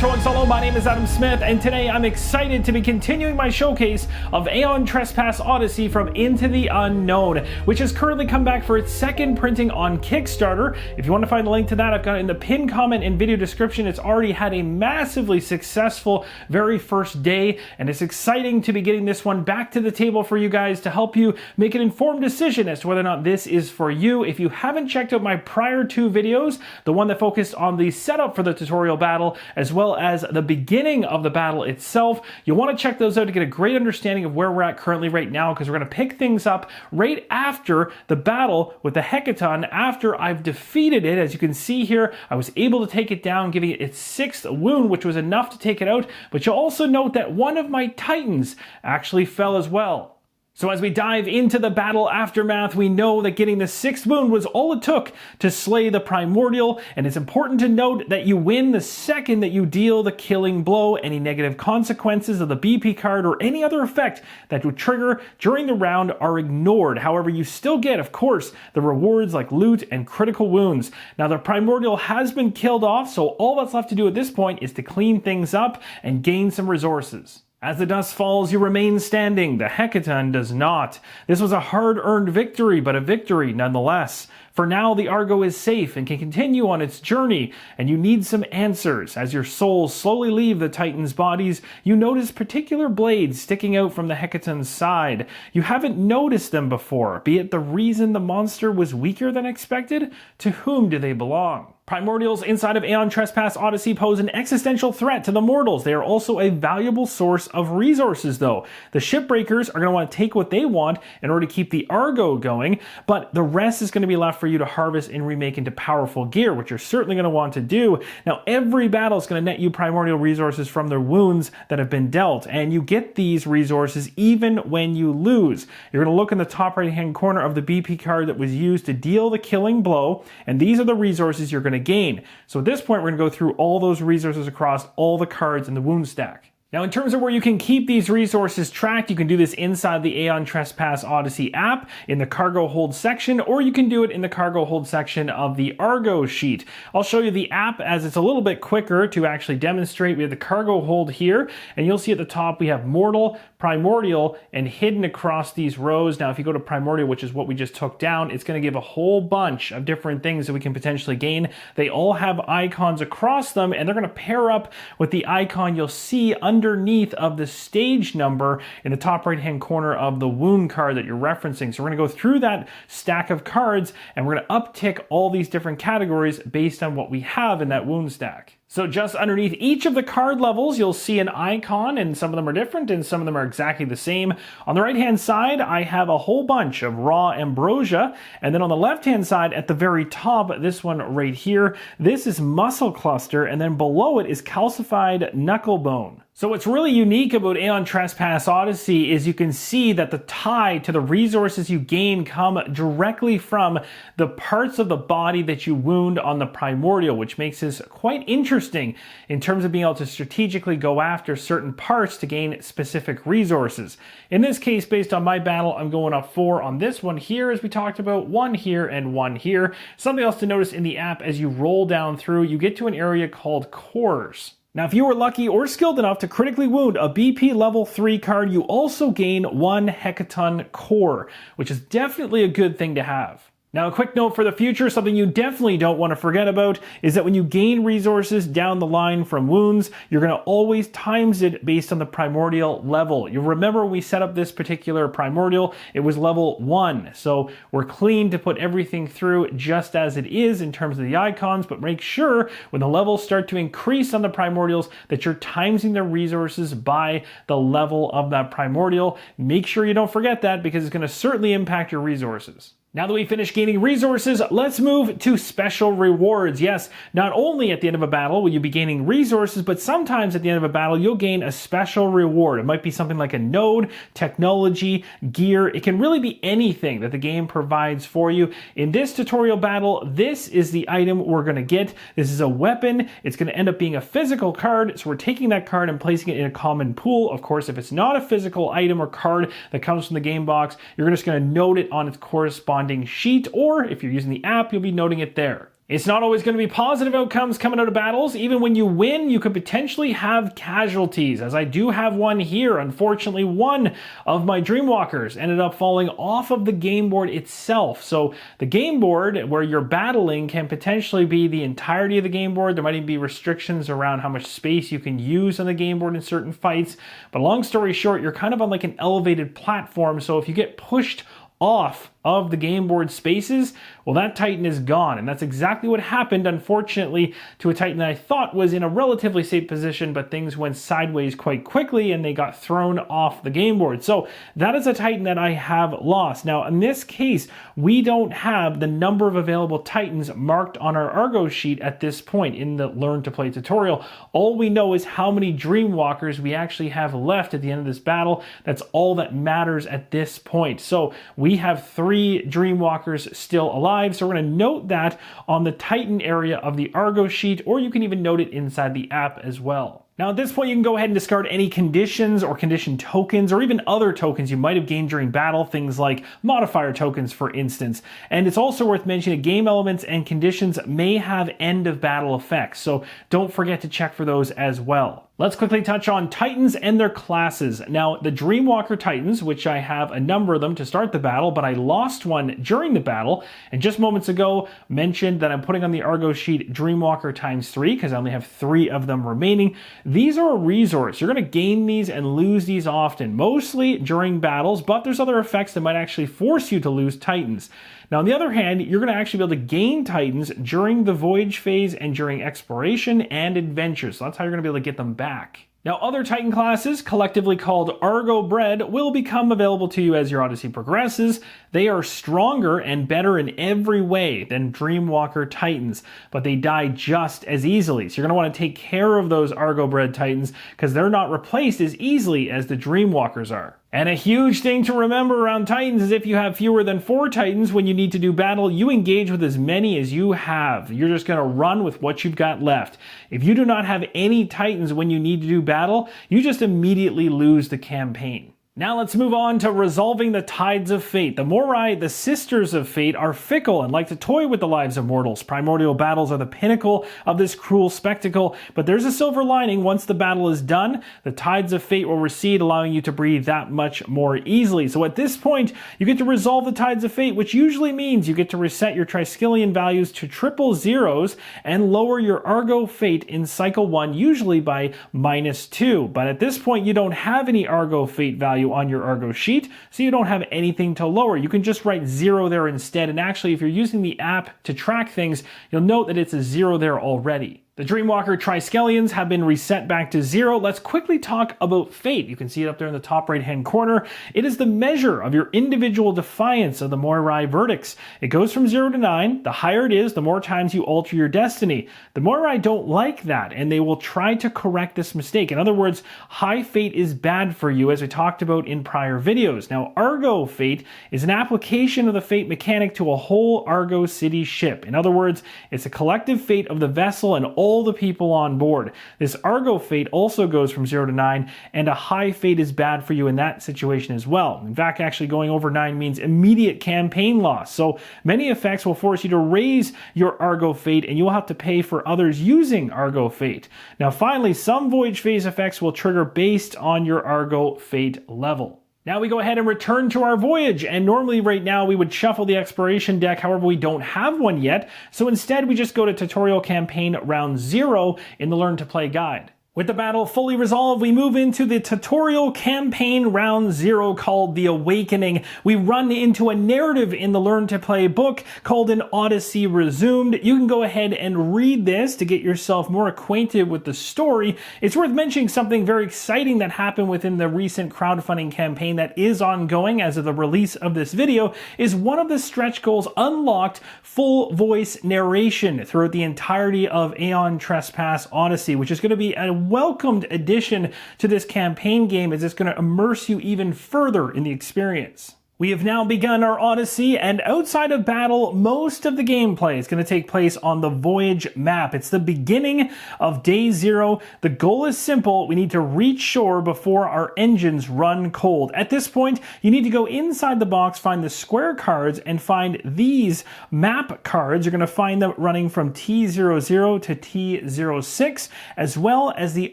Retro and Solo, my name is Adam Smith, and today I'm excited to be continuing my showcase of Aeon Trespass Odyssey from Into the Unknown, which has currently come back for its second printing on Kickstarter. If you want to find the link to that, I've got it in the pinned comment and video description. It's already had a massively successful very first day, and it's exciting to be getting this one back to the table for you guys to help you make an informed decision as to whether or not this is for you. If you haven't checked out my prior two videos, the one that focused on the setup for the tutorial battle, as well as the beginning of the battle itself, you'll want to check those out to get a great understanding of where we're at currently right now, because we're going to pick things up right after the battle with the Hecaton. After I've defeated it, as you can see here, I was able to take it down, giving it its 6th wound, which was enough to take it out. But you'll also note that one of my Titans actually fell as well. So as we dive into the battle aftermath, we know that getting the 6th wound was all it took to slay the Primordial, and it's important to note that you win the second that you deal the killing blow. Any negative consequences of the BP card or any other effect that would trigger during the round are ignored. However, you still get, of course, the rewards like loot and critical wounds. Now, the Primordial has been killed off, so all that's left to do at this point is to clean things up and gain some resources. As the dust falls, you remain standing. The Hecaton does not. This was a hard-earned victory, but a victory nonetheless. For now, the Argo is safe and can continue on its journey, and you need some answers. As your souls slowly leave the Titans' bodies, you notice particular blades sticking out from the Hecaton's side. You haven't noticed them before, be it the reason the monster was weaker than expected? To whom do they belong? Primordials inside of Aeon Trespass Odyssey pose an existential threat to the mortals. They are also a valuable source of resources, though. The shipbreakers are going to want to take what they want in order to keep the Argo going, but the rest is going to be left for you to harvest and remake into powerful gear, which you're certainly going to want to do. Now, every battle is going to net you primordial resources from their wounds that have been dealt, and you get these resources even when you lose. You're going to look in the top right-hand corner of the BP card that was used to deal the killing blow, and these are the resources you're going to gain. So at this point, we're going to go through all those resources across all the cards in the wound stack. Now, in terms of where you can keep these resources tracked, you can do this inside the Aeon Trespass Odyssey app in the cargo hold section, or you can do it in the cargo hold section of the Argo sheet. I'll show you the app as it's a little bit quicker to actually demonstrate. We have the cargo hold here, and you'll see at the top we have Mortal, Primordial, and hidden across these rows. Now, if you go to Primordial, which is what we just took down, it's going to give a whole bunch of different things that we can potentially gain. They all have icons across them, and they're going to pair up with the icon you'll see underneath of the stage number in the top right hand corner of the wound card that you're referencing. So we're going to go through that stack of cards, and we're going to uptick all these different categories based on what we have in that wound stack. So just underneath each of the card levels, you'll see an icon, and some of them are different and some of them are exactly the same. On the right-hand side, I have a whole bunch of raw ambrosia. And then on the left-hand side, at the very top, this one right here, this is muscle cluster, and then below it is calcified knucklebone. So what's really unique about Aeon Trespass Odyssey is you can see that the tie to the resources you gain come directly from the parts of the body that you wound on the Primordial, which makes this quite interesting in terms of being able to strategically go after certain parts to gain specific resources. In this case, based on my battle, I'm going up 4 on this one here, as we talked about, 1 here and 1 here. Something else to notice in the app, as you roll down through, you get to an area called cores. Now, if you were lucky or skilled enough to critically wound a BP level 3 card, you also gain 1 Hecaton core, which is definitely a good thing to have. Now, a quick note for the future, something you definitely don't want to forget about is that when you gain resources down the line from wounds, you're going to always times it based on the primordial level. You'll remember when we set up this particular primordial, it was level 1. So we're clean to put everything through just as it is in terms of the icons, but make sure when the levels start to increase on the primordials that you're timesing the resources by the level of that primordial. Make sure you don't forget that, because it's going to certainly impact your resources. Now that we finished gaining resources, let's move to special rewards. Yes, not only at the end of a battle will you be gaining resources, but sometimes at the end of a battle, you'll gain a special reward. It might be something like a node, technology, gear. It can really be anything that the game provides for you. In this tutorial battle, this is the item we're going to get. This is a weapon. It's going to end up being a physical card, so we're taking that card and placing it in a common pool. Of course, if it's not a physical item or card that comes from the game box, you're just going to note it on its corresponding sheet, or if you're using the app, you'll be noting it there. It's not always going to be positive outcomes coming out of battles. Even when you win, you could potentially have casualties, as I do have one here. Unfortunately, one of my Dreamwalkers ended up falling off of the game board itself. So the game board where you're battling can potentially be the entirety of the game board. There might even be restrictions around how much space you can use on the game board in certain fights. But long story short, you're kind of on like an elevated platform. So if you get pushed off of the game board spaces, well, that Titan is gone. And that's exactly what happened, unfortunately, to a Titan that I thought was in a relatively safe position, but things went sideways quite quickly and they got thrown off the game board. So that is a Titan that I have lost. Now, in this case, we don't have the number of available Titans marked on our Argo sheet at this point in the Learn to Play tutorial. All we know is how many Dreamwalkers we actually have left at the end of this battle. That's all that matters at this point. So we have 3 Dreamwalkers still alive, so we're going to note that on the Titan area of the Argo sheet, or you can even note it inside the app as well. Now at this point, you can go ahead and discard any conditions or condition tokens, or even other tokens you might have gained during battle, things like modifier tokens, for instance. And it's also worth mentioning that game elements and conditions may have end of battle effects, so don't forget to check for those as well. Let's quickly touch on Titans and their classes. Now, the Dreamwalker Titans, which I have a number of them to start the battle, but I lost one during the battle, and just moments ago mentioned that I'm putting on the Argo sheet Dreamwalker ×3, because I only have 3 of them remaining. These are a resource. You're going to gain these and lose these often, mostly during battles, but there's other effects that might actually force you to lose Titans. Now, on the other hand, you're going to actually be able to gain Titans during the voyage phase and during exploration and adventure. So that's how you're going to be able to get them back. Now, other Titan classes, collectively called Argo Bred, will become available to you as your Odyssey progresses. They are stronger and better in every way than Dreamwalker Titans, but they die just as easily. So you're going to want to take care of those Argo Bred Titans because they're not replaced as easily as the Dreamwalkers are. And a huge thing to remember around Titans is if you have fewer than 4 Titans when you need to do battle, you engage with as many as you have. You're just going to run with what you've got left. If you do not have any Titans when you need to do battle, you just immediately lose the campaign. Now let's move on to resolving the tides of fate. The Moirai, the sisters of fate, are fickle and like to toy with the lives of mortals. Primordial battles are the pinnacle of this cruel spectacle, but there's a silver lining. Once the battle is done, the tides of fate will recede, allowing you to breathe that much more easily. So at this point, you get to resolve the tides of fate, which usually means you get to reset your Triskelion values to triple zeros and lower your Argo fate in cycle 1, usually by -2. But at this point, you don't have any Argo fate value on your Argo sheet, so you don't have anything to lower. You can just write 0 there instead, and actually if you're using the app to track things, you'll note that it's a 0 there already. The Dreamwalker Triskelions have been reset back to 0. Let's quickly talk about fate. You can see it up there in the top right-hand corner. It is the measure of your individual defiance of the Moirai verdicts. It goes from 0 to 9. The higher it is, the more times you alter your destiny. The Moirai don't like that, and they will try to correct this mistake. In other words, high fate is bad for you, as we talked about in prior videos. Now, Argo fate is an application of the fate mechanic to a whole Argo city ship. In other words, it's a collective fate of the vessel and all the people on board. This Argo fate also goes from 0 to 9, and a high fate is bad for you in that situation as well. In fact, actually going over 9 means immediate campaign loss. So many effects will force you to raise your Argo fate, and you'll have to pay for others using Argo fate. Now finally, some voyage phase effects will trigger based on your Argo fate level. Now we go ahead and return to our voyage, and normally right now we would shuffle the exploration deck, however we don't have one yet, so instead we just go to Tutorial Campaign Round 0 in the Learn to Play guide. With the battle fully resolved, we move into the tutorial campaign round 0 called The Awakening. We run into a narrative in the Learn to Play book called An Odyssey Resumed. You can go ahead and read this to get yourself more acquainted with the story. It's worth mentioning something very exciting that happened within the recent crowdfunding campaign that is ongoing as of the release of this video, is one of the stretch goals unlocked full voice narration throughout the entirety of Aeon Trespass Odyssey, which is going to be a welcomed addition to this campaign game, as it's going to immerse you even further in the experience. We have now begun our Odyssey, and outside of battle, most of the gameplay is going to take place on the Voyage map. It's the beginning of day 0. The goal is simple. We need to reach shore before our engines run cold. At this point, you need to go inside the box, find the square cards, and find these map cards. You're going to find them running from T00 to T06, as well as the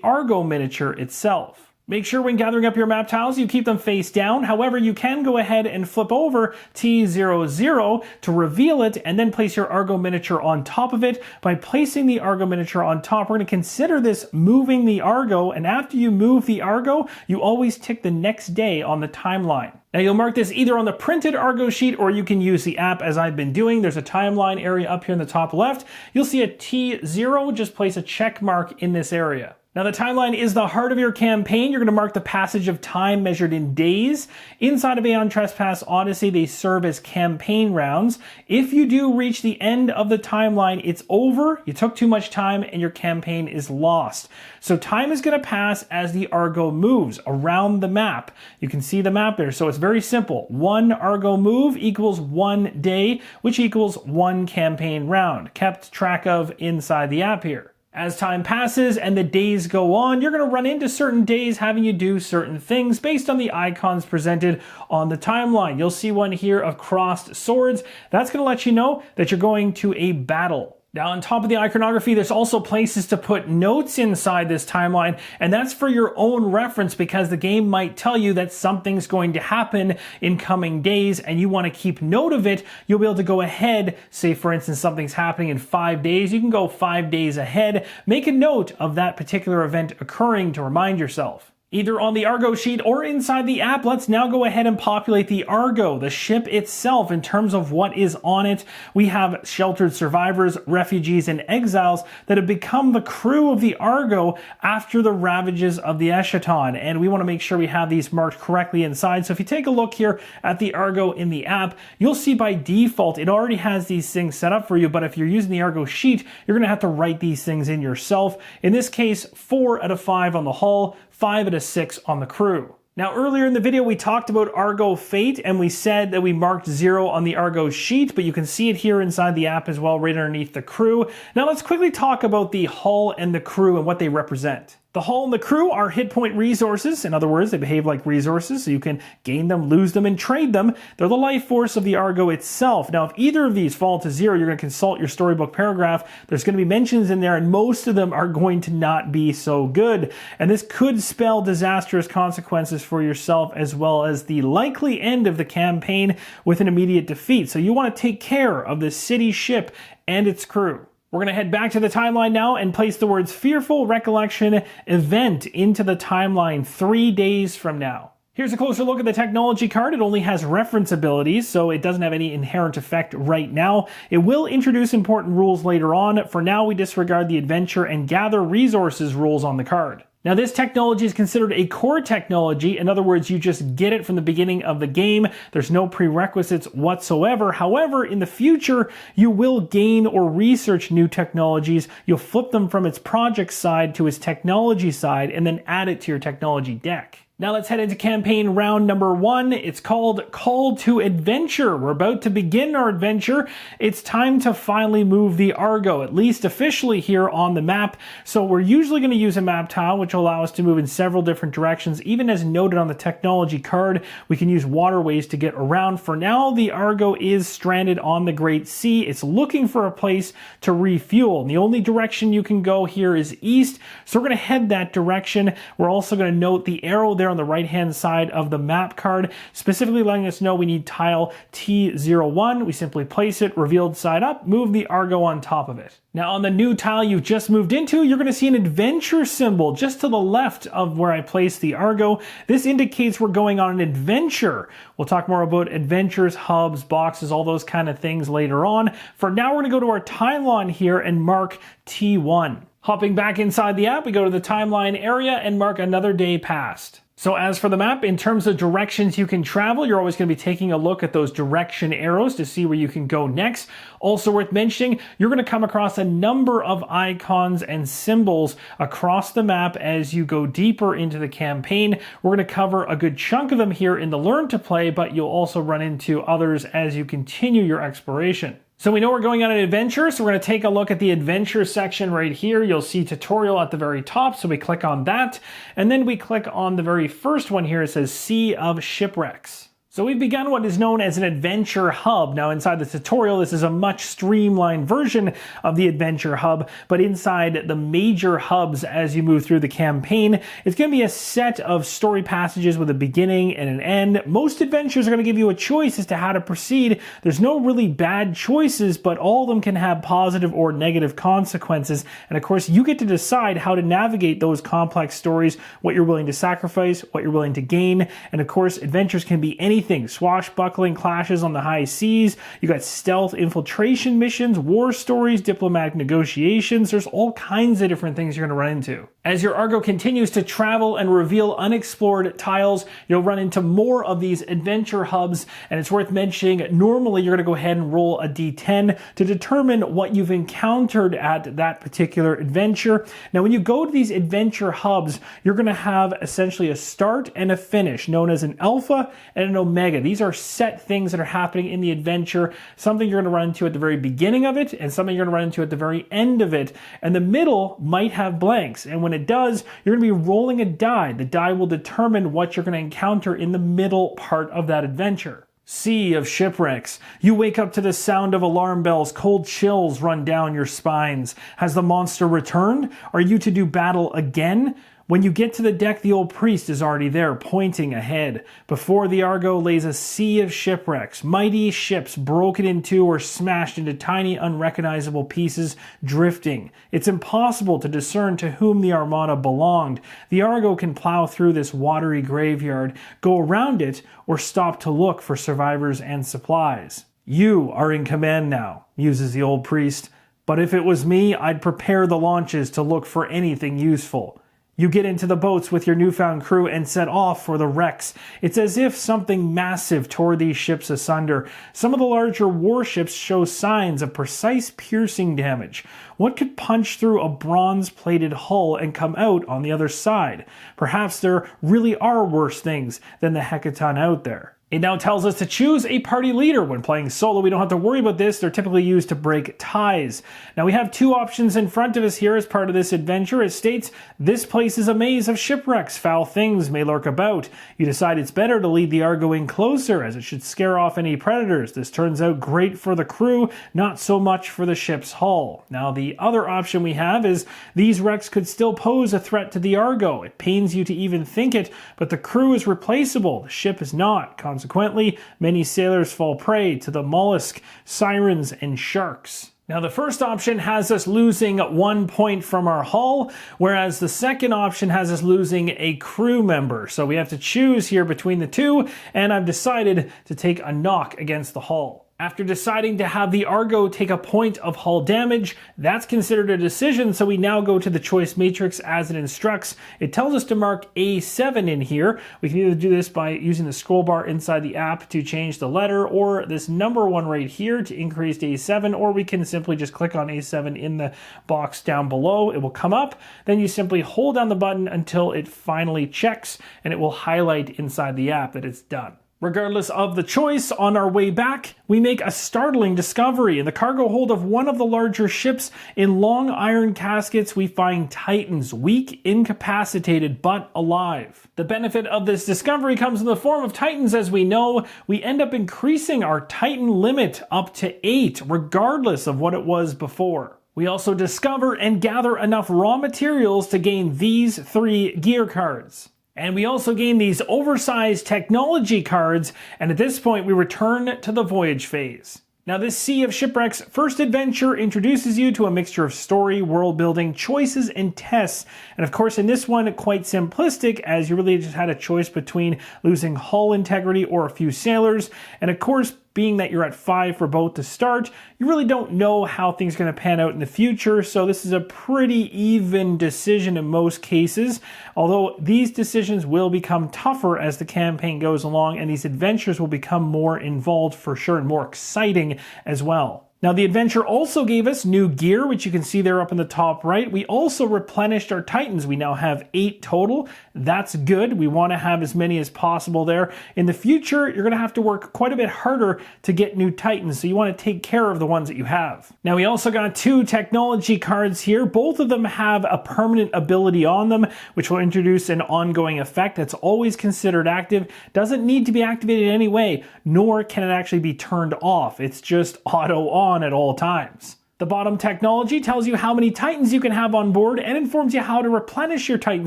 Argo miniature itself. Make sure when gathering up your map tiles, you keep them face down. However, you can go ahead and flip over T00 to reveal it and then place your Argo miniature on top of it. By placing the Argo miniature on top, we're going to consider this moving the Argo, and after you move the Argo, you always tick the next day on the timeline. Now you'll mark this either on the printed Argo sheet or you can use the app as I've been doing. There's a timeline area up here in the top left. You'll see a T0, just place a check mark in this area. Now the timeline is the heart of your campaign. You're going to mark the passage of time measured in days. Inside of Aeon Trespass Odyssey, they serve as campaign rounds. If you do reach the end of the timeline, it's over, you took too much time, and your campaign is lost. So time is going to pass as the Argo moves around the map. You can see the map there, so it's very simple. 1 Argo move equals 1 day, which equals 1 campaign round, kept track of inside the app here. As time passes and the days go on, you're going to run into certain days having you do certain things based on the icons presented on the timeline. You'll see one here of crossed swords. That's going to let you know that you're going to a battle. Now, on top of the iconography, there's also places to put notes inside this timeline, and that's for your own reference because the game might tell you that something's going to happen in coming days and you want to keep note of it. You'll be able to go ahead, say for instance something's happening in 5 days, you can go 5 days ahead, make a note of that particular event occurring to remind yourself. Either on the Argo sheet or inside the app, let's now go ahead and populate the Argo, the ship itself, in terms of what is on it. We have sheltered survivors, refugees, and exiles that have become the crew of the Argo after the ravages of the Eschaton, and we want to make sure we have these marked correctly inside. So if you take a look here at the Argo in the app, you'll see by default it already has these things set up for you, but if you're using the Argo sheet, you're going to have to write these things in yourself. In this case, 4 out of 5 on the hull, 5 out of 6 on the crew. Now earlier in the video we talked about Argo fate and we said that we marked 0 on the Argo sheet, but you can see it here inside the app as well right underneath the crew. Now let's quickly talk about the hull and the crew and what they represent. The hull and the crew are hit point resources. In other words, they behave like resources, so you can gain them, lose them, and trade them. They're the life force of the Argo itself. Now, if either of these fall to 0, you're going to consult your storybook paragraph. There's going to be mentions in there, and most of them are going to not be so good. And this could spell disastrous consequences for yourself, as well as the likely end of the campaign with an immediate defeat. So you want to take care of the city ship and its crew. We're going to head back to the timeline now and place the words Fearful Recollection Event into the timeline 3 days from now. Here's a closer look at the technology card. It only has reference abilities, so it doesn't have any inherent effect right now. It will introduce important rules later on. For now, we disregard the adventure and gather resources rules on the card. Now this technology is considered a core technology. In other words, you just get it from the beginning of the game. There's no prerequisites whatsoever. However, in the future, you will gain or research new technologies. You'll flip them from its project side to its technology side and then add it to your technology deck. Now let's head into campaign round number 1. It's called Call to Adventure. We're about to begin our adventure. It's time to finally move the Argo, at least officially here on the map. So we're usually going to use a map tile, which will allow us to move in several different directions. Even as noted on the technology card, we can use waterways to get around. For now, the Argo is stranded on the Great Sea. It's looking for a place to refuel. And the only direction you can go here is east. So we're going to head that direction. We're also going to note the arrow there on the right hand side of the map card, specifically letting us know we need tile T01. We simply place it revealed side up, move the Argo on top of it. Now on the new tile you've just moved into, you're going to see an adventure symbol just to the left of where I placed the Argo. This indicates we're going on an adventure. We'll talk more about adventures, hubs, boxes, all those kind of things later on. For now, we're going to go to our timeline here and mark T1. Hopping back inside the app, we go to the timeline area and mark another day passed. So as for the map, in terms of directions you can travel, you're always going to be taking a look at those direction arrows to see where you can go next. Also worth mentioning, you're going to come across a number of icons and symbols across the map as you go deeper into the campaign. We're going to cover a good chunk of them here in the Learn to Play, but you'll also run into others as you continue your exploration. So we know we're going on an adventure, so we're going to take a look at the adventure section right here. You'll see tutorial at the very top, so we click on that, and then we click on the very first one here. It says Sea of Shipwrecks. So we've begun what is known as an adventure hub. Now inside the tutorial, this is a much streamlined version of the adventure hub, but inside the major hubs as you move through the campaign, it's going to be a set of story passages with a beginning and an end. Most adventures are going to give you a choice as to how to proceed. There's no really bad choices, but all of them can have positive or negative consequences. And of course, you get to decide how to navigate those complex stories, what you're willing to sacrifice, what you're willing to gain. And of course, adventures can be anything. Swashbuckling clashes on the high seas, you got stealth infiltration missions, war stories, diplomatic negotiations. There's all kinds of different things you're going to run into. As your Argo continues to travel and reveal unexplored tiles, you'll run into more of these adventure hubs, and it's worth mentioning, normally you're going to go ahead and roll a d10 to determine what you've encountered at that particular adventure. Now when you go to these adventure hubs, you're going to have essentially a start and a finish, known as an alpha and an omega. These are set things that are happening in the adventure, something you're going to run into at the very beginning of it, and something you're going to run into at the very end of it. And the middle might have blanks, and when it does, you're going to be rolling a die. The die will determine what you're going to encounter in the middle part of that adventure. Sea of Shipwrecks. You wake up to the sound of alarm bells. Cold chills run down your spines. Has the monster returned? Are you to do battle again? When you get to the deck, the old priest is already there, pointing ahead. Before the Argo lays a sea of shipwrecks, mighty ships broken in two or smashed into tiny, unrecognizable pieces, drifting. It's impossible to discern to whom the armada belonged. The Argo can plow through this watery graveyard, go around it, or stop to look for survivors and supplies. You are in command now, muses the old priest. But if it was me, I'd prepare the launches to look for anything useful. You get into the boats with your newfound crew and set off for the wrecks. It's as if something massive tore these ships asunder. Some of the larger warships show signs of precise piercing damage. What could punch through a bronze-plated hull and come out on the other side? Perhaps there really are worse things than the Hecaton out there. It now tells us to choose a party leader. When playing solo, we don't have to worry about this. They're typically used to break ties. Now we have two options in front of us here as part of this adventure. It states, this place is a maze of shipwrecks. Foul things may lurk about. You decide it's better to lead the Argo in closer, as it should scare off any predators. This turns out great for the crew, not so much for the ship's hull. Now the other option we have is, these wrecks could still pose a threat to the Argo. It pains you to even think it, but the crew is replaceable. The ship is not. Consequently, many sailors fall prey to the mollusk, sirens, and sharks. Now the first option has us losing 1 point from our hull, whereas the second option has us losing a crew member. So we have to choose here between the two, and I've decided to take a knock against the hull. After deciding to have the Argo take a point of hull damage, that's considered a decision, so we now go to the choice matrix as it instructs. It tells us to mark A7 in here. We can either do this by using the scroll bar inside the app to change the letter, or this number one right here to increase to A7, or we can simply just click on A7 in the box down below. It will come up, then you simply hold down the button until it finally checks, and it will highlight inside the app that it's done. Regardless of the choice, on our way back, we make a startling discovery. In the cargo hold of one of the larger ships, in long iron caskets, we find titans, weak, incapacitated, but alive. The benefit of this discovery comes in the form of titans, as we know. We end up increasing our titan limit up to 8, regardless of what it was before. We also discover and gather enough raw materials to gain these 3 gear cards. And we also gain these oversized technology cards, and at this point we return to the voyage phase. Now this Sea of Shipwrecks first adventure introduces you to a mixture of story, world building, choices, and tests. And of course in this one, quite simplistic, as you really just had a choice between losing hull integrity or a few sailors. And of course, being that you're at 5 for both to start, you really don't know how things are going to pan out in the future, so this is a pretty even decision in most cases, although these decisions will become tougher as the campaign goes along, and these adventures will become more involved for sure and more exciting as well. Now, the adventure also gave us new gear, which you can see there up in the top right. We also replenished our Titans. We now have 8 total. That's good. We want to have as many as possible there. In the future, you're going to have to work quite a bit harder to get new Titans, so you want to take care of the ones that you have. Now, we also got 2 technology cards here. Both of them have a permanent ability on them, which will introduce an ongoing effect that's always considered active. Doesn't need to be activated anyway, nor can it actually be turned off. It's just auto on at all times. The bottom technology tells you how many Titans you can have on board and informs you how to replenish your Titan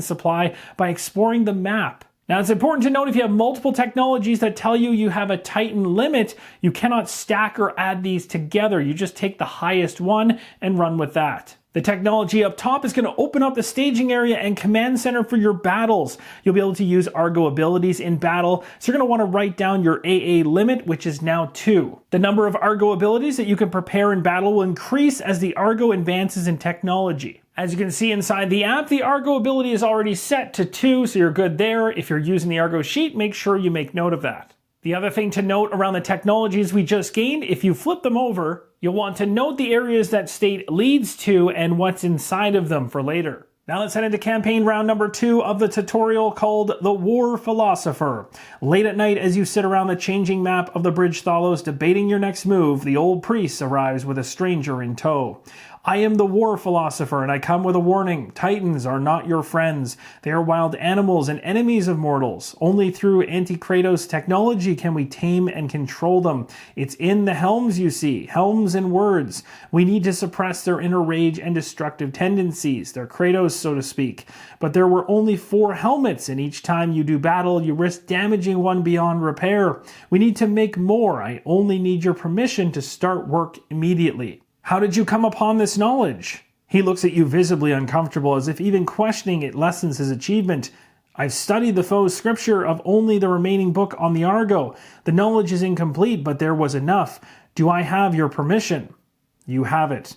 supply by exploring the map. Now, it's important to note if you have multiple technologies that tell you you have a Titan limit, you cannot stack or add these together. You just take the highest one and run with that. The technology up top is going to open up the staging area and command center for your battles. You'll be able to use Argo abilities in battle, so you're going to want to write down your AA limit, which is now 2. The number of Argo abilities that you can prepare in battle will increase as the Argo advances in technology. As you can see inside the app, the Argo ability is already set to 2, so you're good there. If you're using the Argo sheet, make sure you make note of that. The other thing to note around the technologies we just gained, if you flip them over, you'll want to note the areas that state leads to and what's inside of them for later. Now let's head into campaign round number 2 of the tutorial called The War Philosopher. Late at night, as you sit around the changing map of the Bridge Thalos debating your next move, the old priest arrives with a stranger in tow. I am the War Philosopher, and I come with a warning. Titans are not your friends. They are wild animals and enemies of mortals. Only through anti-Kratos technology can we tame and control them. It's in the helms, you see. Helms and words. We need to suppress their inner rage and destructive tendencies. They're Kratos, so to speak. But there were only 4 helmets, and each time you do battle, you risk damaging one beyond repair. We need to make more. I only need your permission to start work immediately. How did you come upon this knowledge? He looks at you visibly uncomfortable, as if even questioning it lessens his achievement. I've studied the foe's scripture of only the remaining book on the Argo. The knowledge is incomplete, but there was enough. Do I have your permission? You have it.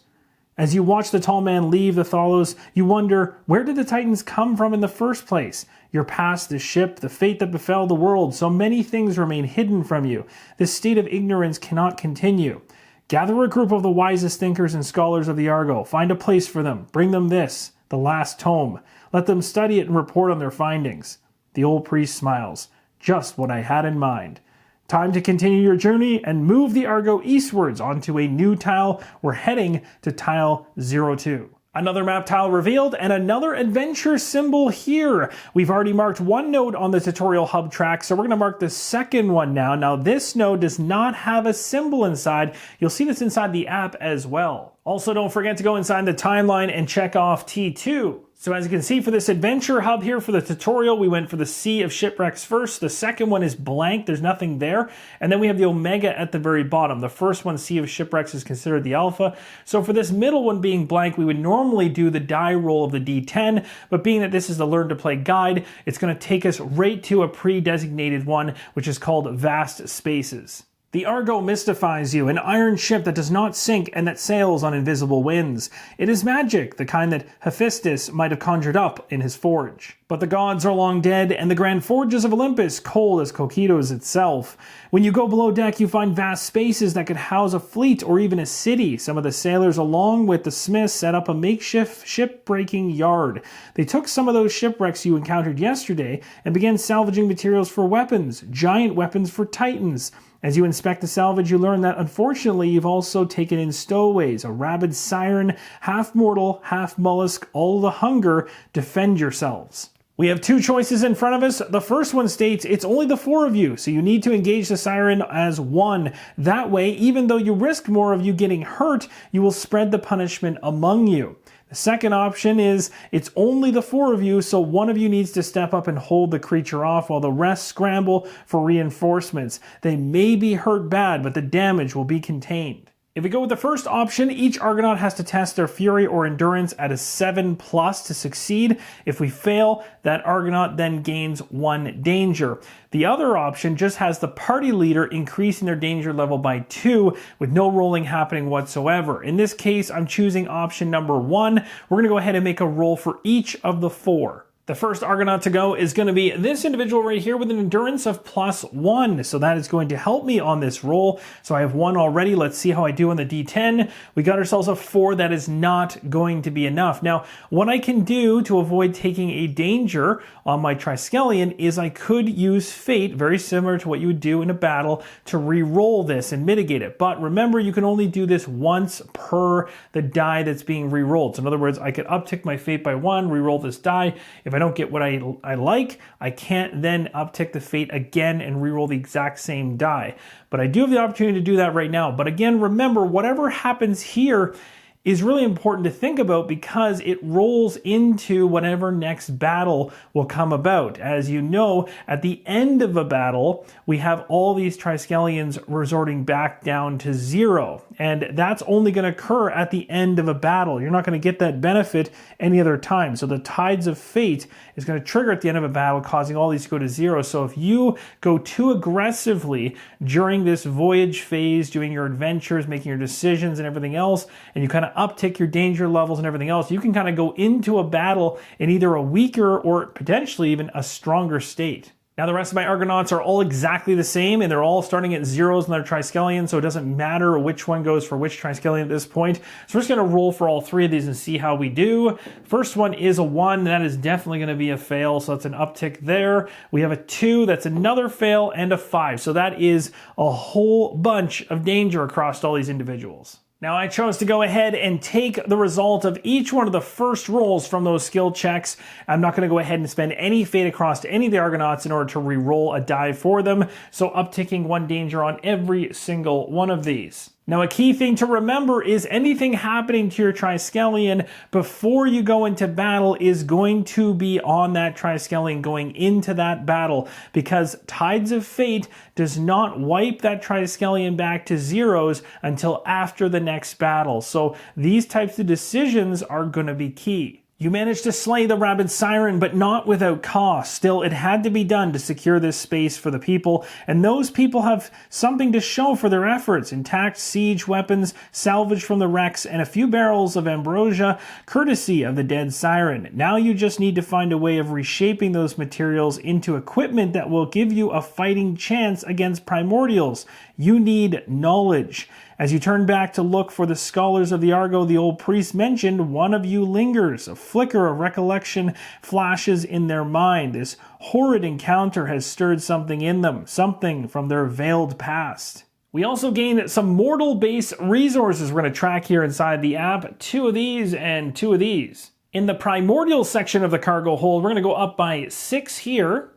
As you watch the tall man leave the Thalos, you wonder, where did the Titans come from in the first place? Your past, the ship, the fate that befell the world, so many things remain hidden from you. This state of ignorance cannot continue. Gather a group of the wisest thinkers and scholars of the Argo. Find a place for them. Bring them this, the last tome. Let them study it and report on their findings. The old priest smiles. Just what I had in mind. Time to continue your journey and move the Argo eastwards onto a new tile. We're heading to tile 02. Another map tile revealed, and another adventure symbol here. We've already marked one node on the tutorial hub track, so we're going to mark the second one now. Now, this node does not have a symbol inside. You'll see this inside the app as well. Also, don't forget to go inside the timeline and check off T2. So as you can see for this adventure hub here for the tutorial, we went for the Sea of Shipwrecks first. The second one is blank, there's nothing there. And then we have the Omega at the very bottom. The first one, Sea of Shipwrecks, is considered the alpha. So for this middle one being blank, we would normally do the die roll of the D10, but being that this is the Learn to Play guide, it's going to take us right to a pre-designated one, which is called Vast Spaces. The Argo mystifies you, an iron ship that does not sink and that sails on invisible winds. It is magic, the kind that Hephaestus might have conjured up in his forge. But the gods are long dead, and the grand forges of Olympus cold as Cocytus itself. When you go below deck, you find vast spaces that could house a fleet or even a city. Some of the sailors, along with the smiths, set up a makeshift ship-breaking yard. They took some of those shipwrecks you encountered yesterday and began salvaging materials for weapons, giant weapons for titans. As you inspect the salvage, you learn that unfortunately you've also taken in stowaways, a rabid siren, half mortal, half mollusk, all the hunger. Defend yourselves. We have 2 choices in front of us. The first one states it's only the 4 of you, so you need to engage the siren as one. That way, even though you risk more of you getting hurt, you will spread the punishment among you. The second option is it's only the 4 of you, so one of you needs to step up and hold the creature off while the rest scramble for reinforcements. They may be hurt bad, but the damage will be contained. If we go with the first option, each Argonaut has to test their fury or endurance at a 7+ to succeed. If we fail, that Argonaut then gains 1 danger. The other option just has the party leader increasing their danger level by 2 with no rolling happening whatsoever. In this case, I'm choosing option number 1. We're going to go ahead and make a roll for each of the 4. The first Argonaut to go is going to be this individual right here with an endurance of +1. So that is going to help me on this roll. So I have 1 already. Let's see how I do on the D10. We got ourselves a 4. That is not going to be enough. Now, what I can do to avoid taking a danger on my Triskelion is I could use Fate, very similar to what you would do in a battle, to re-roll this and mitigate it. But remember, you can only do this once per the die that's being re-rolled. So in other words, I could uptick my Fate by 1, re-roll this die. If I don't get what I like, I can't then uptick the Fate again and reroll the exact same die. But I do have the opportunity to do that right now. But again, remember, whatever happens here is really important to think about because it rolls into whatever next battle will come about. As you know, at the end of a battle, we have all these Triskelions resorting back down to 0. And that's only going to occur at the end of a battle. You're not going to get that benefit any other time. So the Tides of Fate is going to trigger at the end of a battle, causing all these to go to 0. So if you go too aggressively during this voyage phase, doing your adventures, making your decisions and everything else, and you kind of uptick your danger levels and everything else, you can kind of go into a battle in either a weaker or potentially even a stronger state. Now the rest of my Argonauts are all exactly the same and they're all starting at 0s in their Triskelion, so it doesn't matter which one goes for which Triskelion at this point. So we're just going to roll for all 3 of these and see how we do. First one is a 1, that is definitely going to be a fail, so that's an uptick there. We have a 2, that's another fail, and a 5. So that is a whole bunch of danger across all these individuals. Now I chose to go ahead and take the result of each one of the first rolls from those skill checks. I'm not going to go ahead and spend any Fate across to any of the Argonauts in order to re-roll a die for them. So upticking 1 danger on every single one of these. Now a key thing to remember is anything happening to your Triskelion before you go into battle is going to be on that Triskelion going into that battle, because Tides of Fate does not wipe that Triskelion back to 0s until after the next battle. So these types of decisions are going to be key. You managed to slay the rabid siren, but not without cost. Still, it had to be done to secure this space for the people, and those people have something to show for their efforts. Intact siege weapons, salvaged from the wrecks, and a few barrels of ambrosia, courtesy of the dead siren. Now you just need to find a way of reshaping those materials into equipment that will give you a fighting chance against Primordials. You need knowledge. As you turn back to look for the scholars of the Argo the old priest mentioned, one of you lingers. A flicker of recollection flashes in their mind. This horrid encounter has stirred something in them, something from their veiled past. We also gain some mortal-based resources we're going to track here inside the app. 2 of these and 2 of these. In the primordial section of the cargo hold, we're going to go up by 6 here,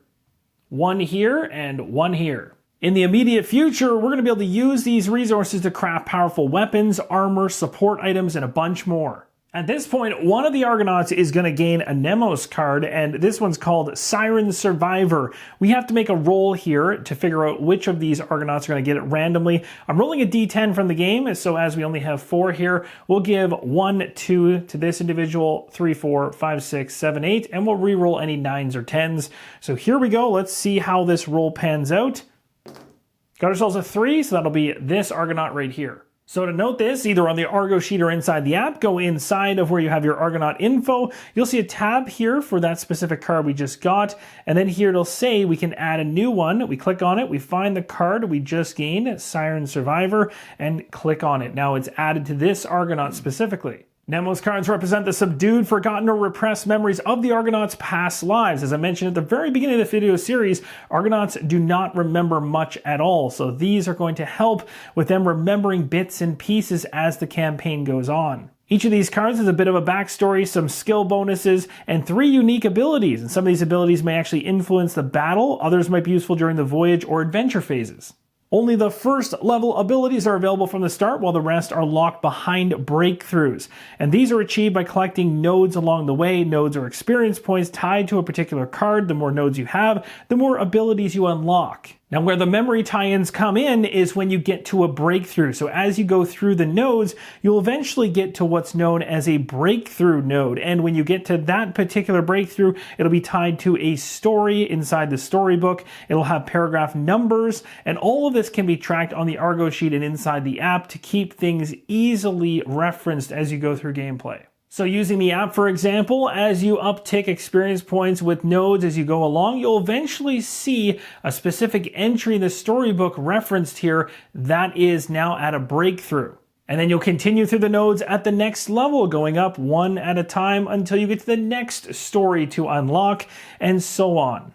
1 here, and 1 here. In the immediate future, we're going to be able to use these resources to craft powerful weapons, armor, support items, and a bunch more. At this point, one of the Argonauts is going to gain a Nemos card, and this one's called Siren Survivor. We have to make a roll here to figure out which of these Argonauts are going to get it randomly. I'm rolling a d10 from the game, so as we only have 4 here, we'll give 1, 2 to this individual, 3, 4, 5, 6, 7, 8, and we'll re-roll any 9s or 10s. So here we go. Let's see how this roll pans out. Got ourselves a 3, so that'll be this Argonaut right here. So to note this, either on the Argo sheet or inside the app, go inside of where you have your Argonaut info. You'll see a tab here for that specific card we just got. And then here it'll say we can add a new one. We click on it, we find the card we just gained, Siren Survivor, and click on it. Now it's added to this Argonaut specifically. Nemos cards represent the subdued, forgotten, or repressed memories of the Argonauts' past lives. As I mentioned at the very beginning of the video series, Argonauts do not remember much at all, so these are going to help with them remembering bits and pieces as the campaign goes on. Each of these cards has a bit of a backstory, some skill bonuses, and 3 unique abilities, and some of these abilities may actually influence the battle, others might be useful during the voyage or adventure phases. Only the first level abilities are available from the start, while the rest are locked behind breakthroughs. And these are achieved by collecting nodes along the way. Nodes are experience points tied to a particular card. The more nodes you have, the more abilities you unlock. Now, where the memory tie-ins come in is when you get to a breakthrough. So as you go through the nodes, you'll eventually get to what's known as a breakthrough node. And when you get to that particular breakthrough, it'll be tied to a story inside the storybook. It'll have paragraph numbers, and all of this can be tracked on the Argo sheet and inside the app to keep things easily referenced as you go through gameplay. So using the app, for example, as you uptick experience points with nodes as you go along, you'll eventually see a specific entry in the storybook referenced here that is now at a breakthrough. And then you'll continue through the nodes at the next level, going up one at a time until you get to the next story to unlock, and so on.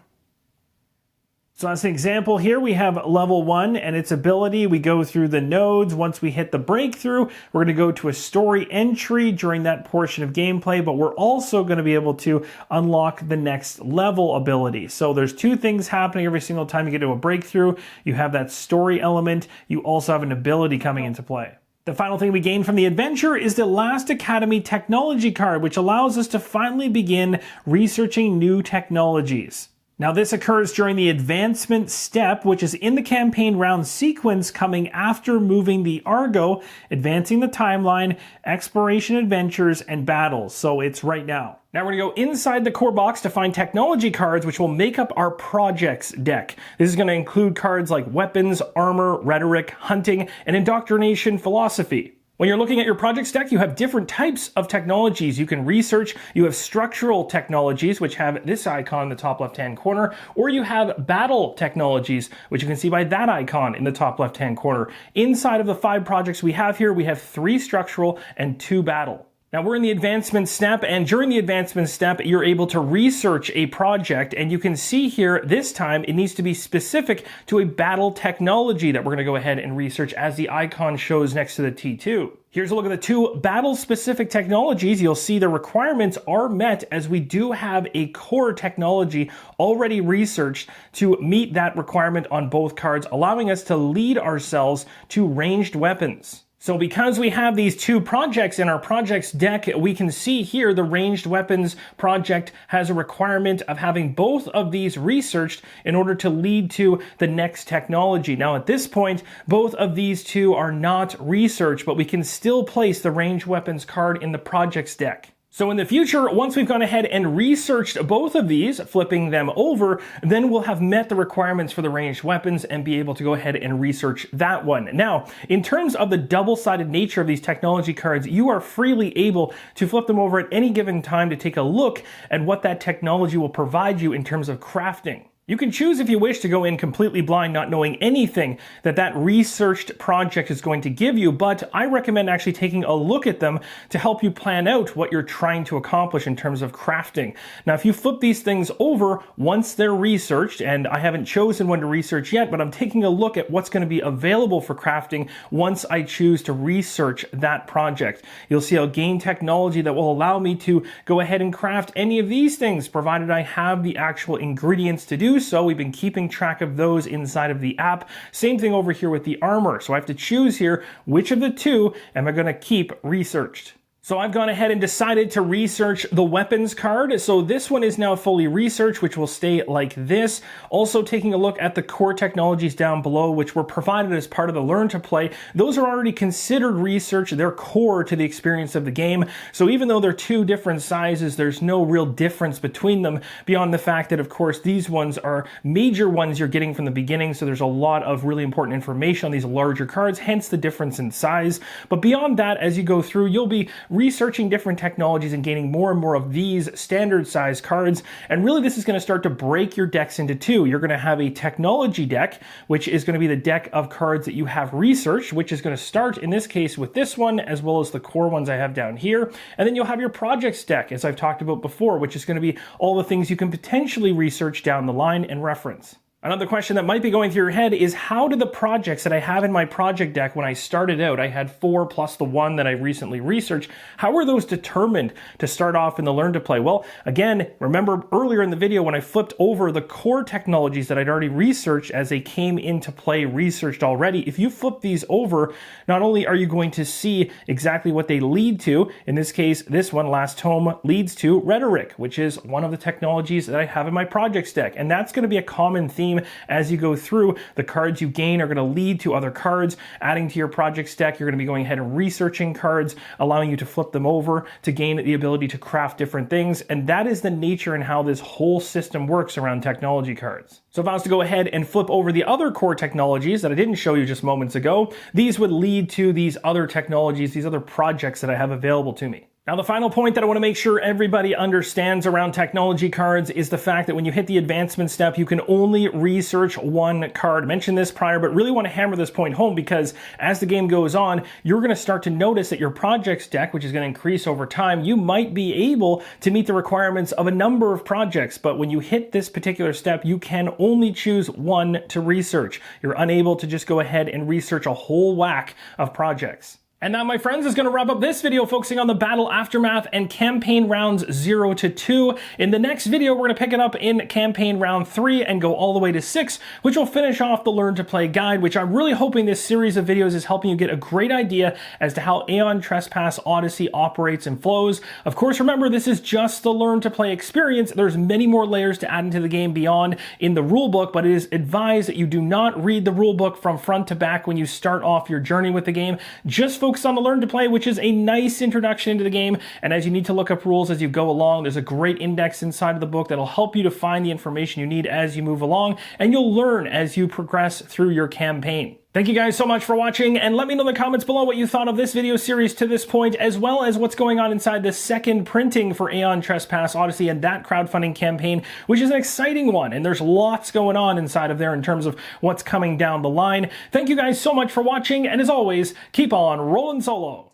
So as an example here, we have level 1 and its ability. We go through the nodes. Once we hit the breakthrough, we're going to go to a story entry during that portion of gameplay, but we're also going to be able to unlock the next level ability. So there's two things happening every single time you get to a breakthrough. You have that story element. You also have an ability coming into play. The final thing we gain from the adventure is the Last Academy technology card, which allows us to finally begin researching new technologies. Now this occurs during the advancement step, which is in the campaign round sequence coming after moving the Argo, advancing the timeline, exploration adventures, and battles. So it's right now. Now we're going to go inside the core box to find technology cards, which will make up our projects deck. This is going to include cards like weapons, armor, rhetoric, hunting, and indoctrination philosophy. When you're looking at your projects deck, you have different types of technologies you can research. You have structural technologies, which have this icon in the top left-hand corner, or you have battle technologies, which you can see by that icon in the top left-hand corner. Inside of the 5 projects we have here, we have 3 structural and 2 battle. Now we're in the advancement step, and during the advancement step, you're able to research a project, and you can see here this time it needs to be specific to a battle technology that we're going to go ahead and research as the icon shows next to the T2. Here's a look at the 2 battle-specific technologies. You'll see the requirements are met as we do have a core technology already researched to meet that requirement on both cards, allowing us to lead ourselves to ranged weapons. So because we have these 2 projects in our projects deck, we can see here the ranged weapons project has a requirement of having both of these researched in order to lead to the next technology. Now at this point, both of these 2 are not researched, but we can still place the ranged weapons card in the projects deck. So in the future, once we've gone ahead and researched both of these, flipping them over, then we'll have met the requirements for the ranged weapons and be able to go ahead and research that one. Now, in terms of the double-sided nature of these technology cards, you are freely able to flip them over at any given time to take a look at what that technology will provide you in terms of crafting. You can choose if you wish to go in completely blind, not knowing anything that researched project is going to give you, but I recommend actually taking a look at them to help you plan out what you're trying to accomplish in terms of crafting. Now, if you flip these things over, once they're researched, and I haven't chosen one to research yet, but I'm taking a look at what's going to be available for crafting once I choose to research that project. You'll see I'll gain technology that will allow me to go ahead and craft any of these things, provided I have the actual ingredients to do so. We've been keeping track of those inside of the app. Same thing over here with the armor. So I have to choose here which of the 2 am I going to keep researched. So I've gone ahead and decided to research the weapons card. So this one is now fully researched, which will stay like this. Also taking a look at the core technologies down below, which were provided as part of the Learn to Play. Those are already considered research. They're core to the experience of the game. So even though they're 2 different sizes, there's no real difference between them beyond the fact that, of course, these ones are major ones you're getting from the beginning. So there's a lot of really important information on these larger cards, hence the difference in size. But beyond that, as you go through, you'll be researching different technologies and gaining more and more of these standard size cards. And really this is going to start to break your decks into 2. You're going to have a technology deck, which is going to be the deck of cards that you have researched, which is going to start in this case with this one, as well as the core ones I have down here. And then you'll have your projects deck, as I've talked about before, which is going to be all the things you can potentially research down the line and reference. Another question that might be going through your head is, how do the projects that I have in my project deck, when I started out, I had 4 plus the 1 that I recently researched, how were those determined to start off in the Learn to Play? Well, again, remember earlier in the video when I flipped over the core technologies that I'd already researched as they came into play researched already, if you flip these over, not only are you going to see exactly what they lead to, in this case, this one, Last Home, leads to rhetoric, which is one of the technologies that I have in my projects deck. And that's going to be a common theme game as you go through. The cards you gain are going to lead to other cards, adding to your project's deck. You're going to be going ahead and researching cards, allowing you to flip them over to gain the ability to craft different things. And that is the nature and how this whole system works around technology cards. So if I was to go ahead and flip over the other core technologies that I didn't show you just moments ago, these would lead to these other technologies, these other projects that I have available to me. Now, the final point that I want to make sure everybody understands around technology cards is the fact that when you hit the advancement step, you can only research one card. I mentioned this prior, but really want to hammer this point home because as the game goes on, you're going to start to notice that your project's deck, which is going to increase over time, you might be able to meet the requirements of a number of projects. But when you hit this particular step, you can only choose one to research. You're unable to just go ahead and research a whole whack of projects. And that, my friends, is going to wrap up this video focusing on the battle aftermath and campaign rounds 0 to 2. In the next video, we're going to pick it up in campaign round 3 and go all the way to 6, which will finish off the Learn to Play guide, which I'm really hoping this series of videos is helping you get a great idea as to how Aeon Trespass Odyssey operates and flows. Of course, remember, this is just the Learn to Play experience. There's many more layers to add into the game beyond in the rulebook, but it is advised that you do not read the rulebook from front to back when you start off your journey with the game. Just focus on the Learn to Play, which is a nice introduction into the game, and as you need to look up rules as you go along, there's a great index inside of the book that'll help you to find the information you need as you move along, and you'll learn as you progress through your campaign. Thank you guys so much for watching, and let me know in the comments below what you thought of this video series to this point, as well as what's going on inside the second printing for Aeon Trespass Odyssey and that crowdfunding campaign, which is an exciting one, and there's lots going on inside of there in terms of what's coming down the line. Thank you guys so much for watching, and as always, keep on rolling solo.